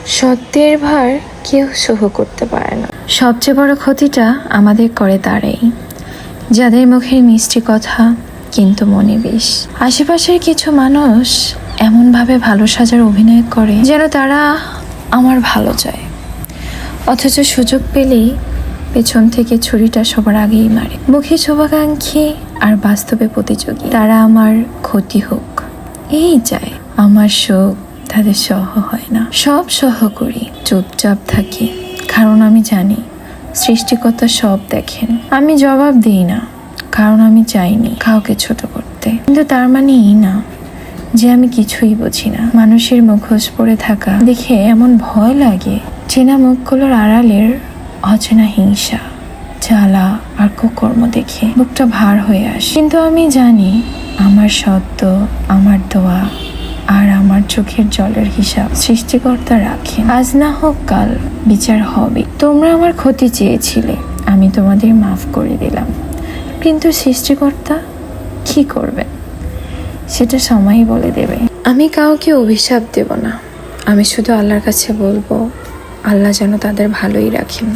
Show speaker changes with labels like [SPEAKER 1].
[SPEAKER 1] সত্যের ভার কেউ সহ করতে পারে না। সবচেয়ে বড় ক্ষতিটা আমাদের করে তারাই, যাদের মুখের মিষ্টি কথা কিন্তু মনে বিষ। আশেপাশের কিছু মানুষ এমনভাবে ভালো সাজার অভিনয় করে যেন তারা আমার ভালো চায়, অথচ সুযোগ পেলেই পেছন থেকে ছুরিটা সবার আগেই মারে। মুখে শুভাকাঙ্ক্ষী আর বাস্তবে প্রতিযোগী। তারা আমার ক্ষতি হোক এই চায়, আমার সুখ তাদের সহ হয় না। সব সহ করি, চুপচাপ থাকি, কারণ আমি জানি সৃষ্টিকর্তা সব দেখেন। আমি জবাব দিই না, কারণ আমি চাইনি কাউকে ছোট করতে। কিন্তু তার মানে এই না যে আমি কিছুই বুঝি না। মানুষের মুখোশ পরে থাকা দেখে এমন ভয় লাগে, চেনা মুখগুলোর আড়ালের অচেনা হিংসা, জ্বালা আর কুকর্ম দেখে বুকটা ভার হয়ে আসে। কিন্তু আমি জানি আমার সত্য, আমার দোয়া আর আমার চোখের জলের হিসাব সৃষ্টিকর্তা রাখেন। আজ না হোক কাল বিচার হবে। তোমরা আমার ক্ষতি চেয়েছিলে, আমি তোমাদের মাফ করে দিলাম, কিন্তু সৃষ্টিকর্তা কি করবে সেটা সময়ই বলে দেবে। আমি কাউকে অভিশাপ দেব না, আমি শুধু আল্লাহর কাছে বলবো আল্লাহ যেন তাদের ভালোই রাখেন।